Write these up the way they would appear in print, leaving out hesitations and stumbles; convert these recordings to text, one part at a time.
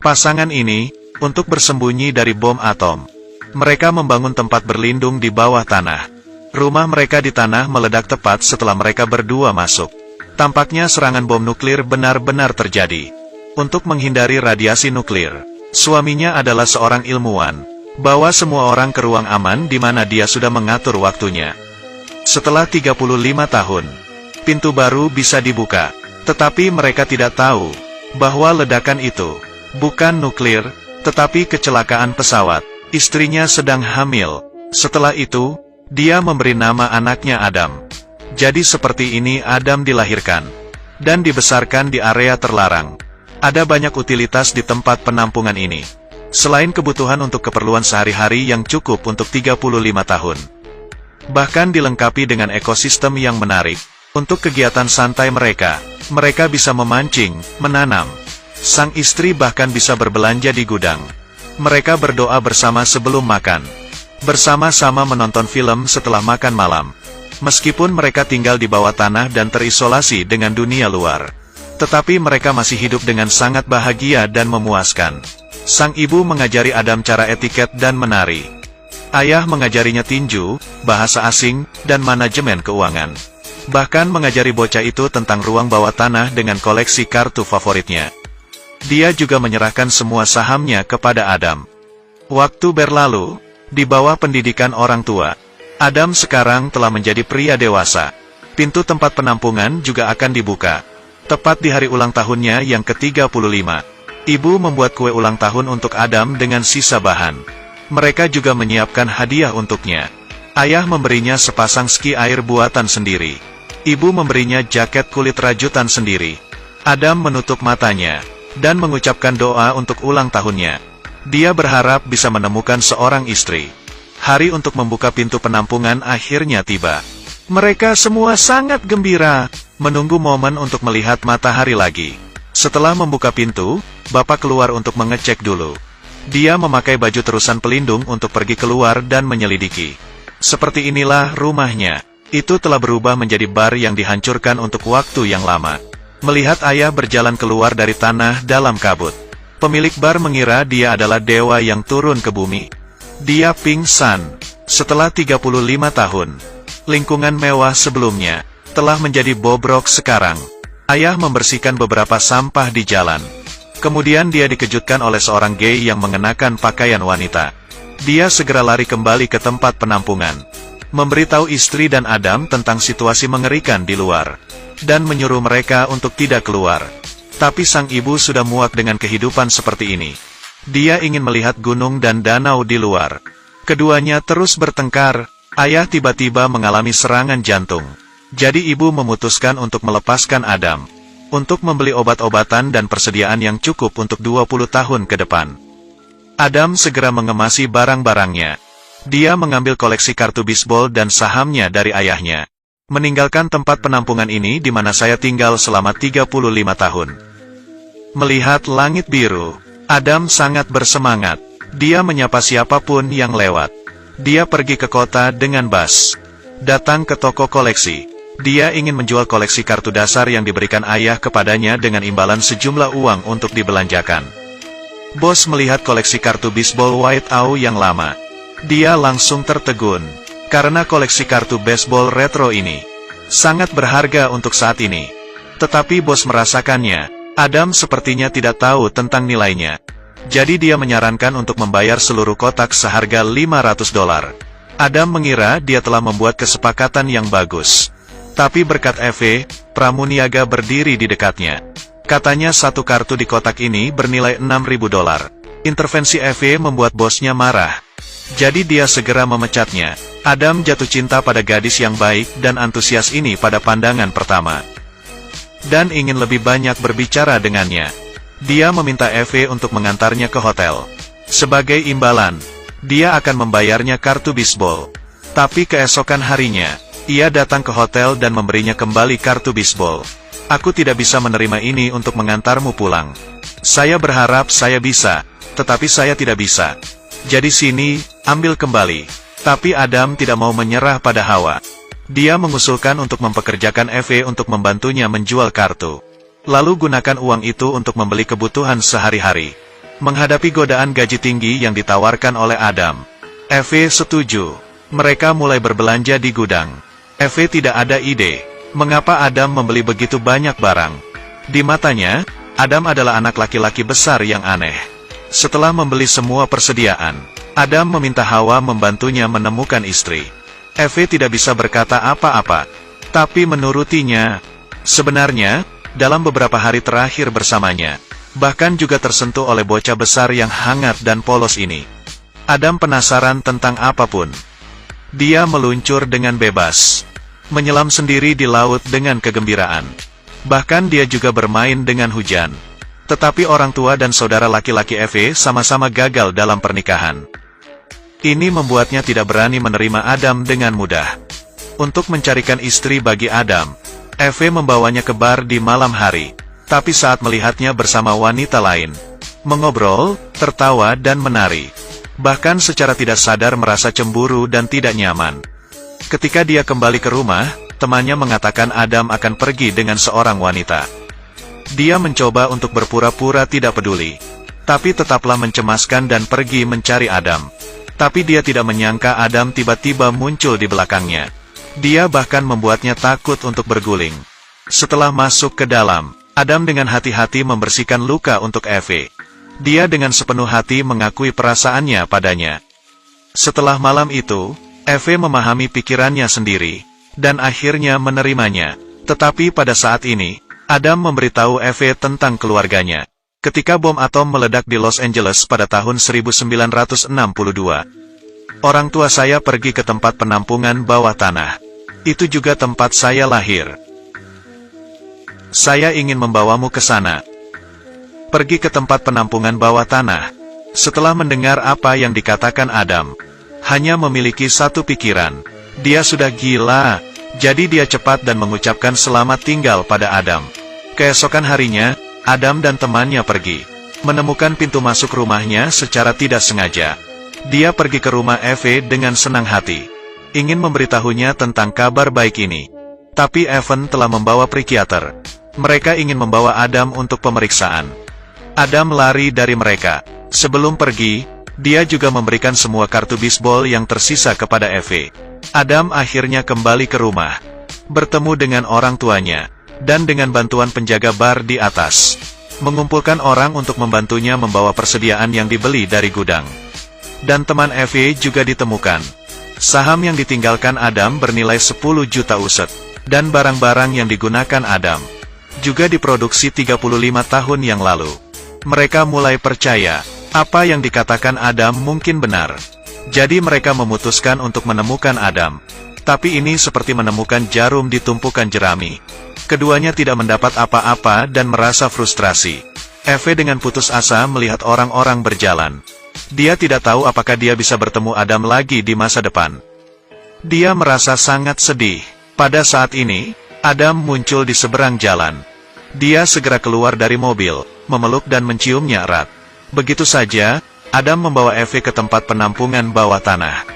Pasangan ini, untuk bersembunyi dari bom atom, mereka membangun tempat berlindung di bawah tanah. Rumah mereka di tanah meledak tepat setelah mereka berdua masuk. Tampaknya serangan bom nuklir benar-benar terjadi. Untuk menghindari radiasi nuklir, suaminya adalah seorang ilmuwan. Bawa semua orang ke ruang aman di mana dia sudah mengatur waktunya. Setelah 35 tahun, pintu baru bisa dibuka. Tetapi mereka tidak tahu bahwa ledakan itu bukan nuklir, tetapi kecelakaan pesawat. Istrinya sedang hamil. Setelah itu, dia memberi nama anaknya Adam. Jadi seperti ini Adam dilahirkan dan dibesarkan di area terlarang. Ada banyak utilitas di tempat penampungan ini. Selain kebutuhan untuk keperluan sehari-hari yang cukup untuk 35 tahun. Bahkan dilengkapi dengan ekosistem yang menarik. Untuk kegiatan santai mereka bisa memancing, menanam. Sang istri bahkan bisa berbelanja di gudang. Mereka berdoa bersama sebelum makan. Bersama-sama menonton film setelah makan malam. Meskipun mereka tinggal di bawah tanah dan terisolasi dengan dunia luar. Tetapi mereka masih hidup dengan sangat bahagia dan memuaskan. Sang ibu mengajari Adam cara etiket dan menari. Ayah mengajarinya tinju, bahasa asing, dan manajemen keuangan. Bahkan mengajari bocah itu tentang ruang bawah tanah dengan koleksi kartu favoritnya. Dia juga menyerahkan semua sahamnya kepada Adam. Waktu berlalu, di bawah pendidikan orang tua, Adam sekarang telah menjadi pria dewasa. Pintu tempat penampungan juga akan dibuka. Tepat di hari ulang tahunnya yang ke-35. Ibu membuat kue ulang tahun untuk Adam dengan sisa bahan. Mereka juga menyiapkan hadiah untuknya. Ayah memberinya sepasang ski air buatan sendiri. Ibu memberinya jaket kulit rajutan sendiri. Adam menutup matanya dan mengucapkan doa untuk ulang tahunnya. Dia berharap bisa menemukan seorang istri. Hari untuk membuka pintu penampungan akhirnya tiba. Mereka semua sangat gembira, menunggu momen untuk melihat matahari lagi. Setelah membuka pintu, Bapak keluar untuk mengecek dulu. Dia memakai baju terusan pelindung untuk pergi keluar dan menyelidiki. Seperti inilah rumahnya. Itu telah berubah menjadi bar yang dihancurkan untuk waktu yang lama. Melihat ayah berjalan keluar dari tanah dalam kabut. Pemilik bar mengira dia adalah dewa yang turun ke bumi. Dia pingsan. Setelah 35 tahun. Lingkungan mewah sebelumnya telah menjadi bobrok sekarang. Ayah membersihkan beberapa sampah di jalan. Kemudian dia dikejutkan oleh seorang gay yang mengenakan pakaian wanita. Dia segera lari kembali ke tempat penampungan. Memberitahu istri dan Adam tentang situasi mengerikan di luar. Dan menyuruh mereka untuk tidak keluar. Tapi sang ibu sudah muak dengan kehidupan seperti ini. Dia ingin melihat gunung dan danau di luar. Keduanya terus bertengkar. Ayah tiba-tiba mengalami serangan jantung. Jadi ibu memutuskan untuk melepaskan Adam. Untuk membeli obat-obatan dan persediaan yang cukup untuk 20 tahun ke depan. Adam segera mengemasi barang-barangnya. Dia mengambil koleksi kartu bisbol dan sahamnya dari ayahnya. Meninggalkan tempat penampungan ini di mana saya tinggal selama 35 tahun. Melihat langit biru, Adam sangat bersemangat. Dia menyapa siapapun yang lewat. Dia pergi ke kota dengan bus. Datang ke toko koleksi. Dia ingin menjual koleksi kartu dasar yang diberikan ayah kepadanya dengan imbalan sejumlah uang untuk dibelanjakan. Bos melihat koleksi kartu bisbol White Owl yang lama. Dia langsung tertegun. Karena koleksi kartu baseball retro ini sangat berharga untuk saat ini. Tetapi bos merasakannya. Adam sepertinya tidak tahu tentang nilainya. Jadi dia menyarankan untuk membayar seluruh kotak seharga $500. Adam mengira dia telah membuat kesepakatan yang bagus. Tapi berkat Eve, pramuniaga berdiri di dekatnya. Katanya satu kartu di kotak ini bernilai $6.000. Intervensi Eve membuat bosnya marah. Jadi dia segera memecatnya. Adam jatuh cinta pada gadis yang baik dan antusias ini pada pandangan pertama. Dan ingin lebih banyak berbicara dengannya. Dia meminta Eve untuk mengantarnya ke hotel. Sebagai imbalan, dia akan membayarnya kartu bisbol. Tapi keesokan harinya, ia datang ke hotel dan memberinya kembali kartu bisbol. Aku tidak bisa menerima ini untuk mengantarmu pulang. Saya berharap saya bisa, tetapi saya tidak bisa. Jadi sini, ambil kembali. Tapi Adam tidak mau menyerah pada Hawa. Dia mengusulkan untuk mempekerjakan Eve untuk membantunya menjual kartu. Lalu gunakan uang itu untuk membeli kebutuhan sehari-hari. Menghadapi godaan gaji tinggi yang ditawarkan oleh Adam, Eve setuju. Mereka mulai berbelanja di gudang. Eve tidak ada ide, mengapa Adam membeli begitu banyak barang. Di matanya, Adam adalah anak laki-laki besar yang aneh. Setelah membeli semua persediaan, Adam meminta Hawa membantunya menemukan istri. Eve tidak bisa berkata apa-apa, tapi menurutinya. Sebenarnya, dalam beberapa hari terakhir bersamanya, bahkan juga tersentuh oleh bocah besar yang hangat dan polos ini. Adam penasaran tentang apapun. Dia meluncur dengan bebas, menyelam sendiri di laut dengan kegembiraan. Bahkan dia juga bermain dengan hujan. Tetapi orang tua dan saudara laki-laki Eve sama-sama gagal dalam pernikahan. Ini membuatnya tidak berani menerima Adam dengan mudah. Untuk mencarikan istri bagi Adam, Eve membawanya ke bar di malam hari. Tapi saat melihatnya bersama wanita lain, mengobrol, tertawa dan menari, bahkan secara tidak sadar merasa cemburu dan tidak nyaman. Ketika dia kembali ke rumah, temannya mengatakan Adam akan pergi dengan seorang wanita. Dia mencoba untuk berpura-pura tidak peduli, tapi tetaplah mencemaskan dan pergi mencari Adam. Tapi dia tidak menyangka Adam tiba-tiba muncul di belakangnya. Dia bahkan membuatnya takut untuk berguling. Setelah masuk ke dalam, Adam dengan hati-hati membersihkan luka untuk Eve. Dia dengan sepenuh hati mengakui perasaannya padanya. Setelah malam itu, Eve memahami pikirannya sendiri, dan akhirnya menerimanya. Tetapi pada saat ini, Adam memberitahu Eve tentang keluarganya. Ketika bom atom meledak di Los Angeles pada tahun 1962, orang tua saya pergi ke tempat penampungan bawah tanah. Itu juga tempat saya lahir. Saya ingin membawamu ke sana. Pergi ke tempat penampungan bawah tanah. Setelah mendengar apa yang dikatakan Adam, hanya memiliki satu pikiran. Dia sudah gila. Jadi dia cepat dan mengucapkan selamat tinggal pada Adam. Keesokan harinya, Adam dan temannya pergi. Menemukan pintu masuk rumahnya secara tidak sengaja. Dia pergi ke rumah Eve dengan senang hati. Ingin memberitahunya tentang kabar baik ini. Tapi Evan telah membawa psikiater. Mereka ingin membawa Adam untuk pemeriksaan. Adam lari dari mereka. Sebelum pergi, dia juga memberikan semua kartu bisbol yang tersisa kepada Eve. Adam akhirnya kembali ke rumah, bertemu dengan orang tuanya, dan dengan bantuan penjaga bar di atas, mengumpulkan orang untuk membantunya membawa persediaan yang dibeli dari gudang. Dan teman Eve juga ditemukan. Saham yang ditinggalkan Adam bernilai 10 juta uset, dan barang-barang yang digunakan Adam juga diproduksi 35 tahun yang lalu. Mereka mulai percaya, apa yang dikatakan Adam mungkin benar. Jadi mereka memutuskan untuk menemukan Adam. Tapi ini seperti menemukan jarum di tumpukan jerami. Keduanya tidak mendapat apa-apa dan merasa frustrasi. Eve dengan putus asa melihat orang-orang berjalan. Dia tidak tahu apakah dia bisa bertemu Adam lagi di masa depan. Dia merasa sangat sedih. Pada saat ini, Adam muncul di seberang jalan. Dia segera keluar dari mobil, memeluk dan menciumnya erat. Begitu saja, Adam membawa Eve ke tempat penampungan bawah tanah.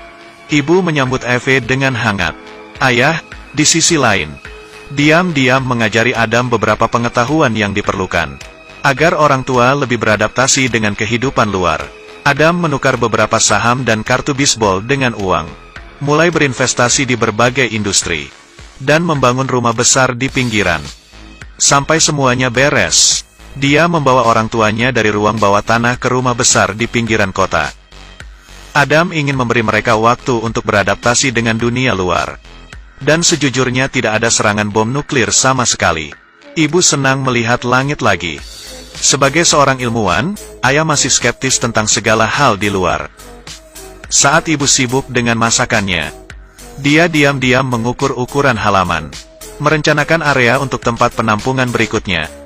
Ibu menyambut Eve dengan hangat. Ayah, di sisi lain, diam-diam mengajari Adam beberapa pengetahuan yang diperlukan, agar orang tua lebih beradaptasi dengan kehidupan luar. Adam menukar beberapa saham dan kartu bisbol dengan uang, mulai berinvestasi di berbagai industri, dan membangun rumah besar di pinggiran. Sampai semuanya beres, dia membawa orang tuanya dari ruang bawah tanah ke rumah besar di pinggiran kota. Adam ingin memberi mereka waktu untuk beradaptasi dengan dunia luar. Dan sejujurnya tidak ada serangan bom nuklir sama sekali. Ibu senang melihat langit lagi. Sebagai seorang ilmuwan, ayah masih skeptis tentang segala hal di luar. Saat ibu sibuk dengan masakannya, dia diam-diam mengukur ukuran halaman, merencanakan area untuk tempat penampungan berikutnya.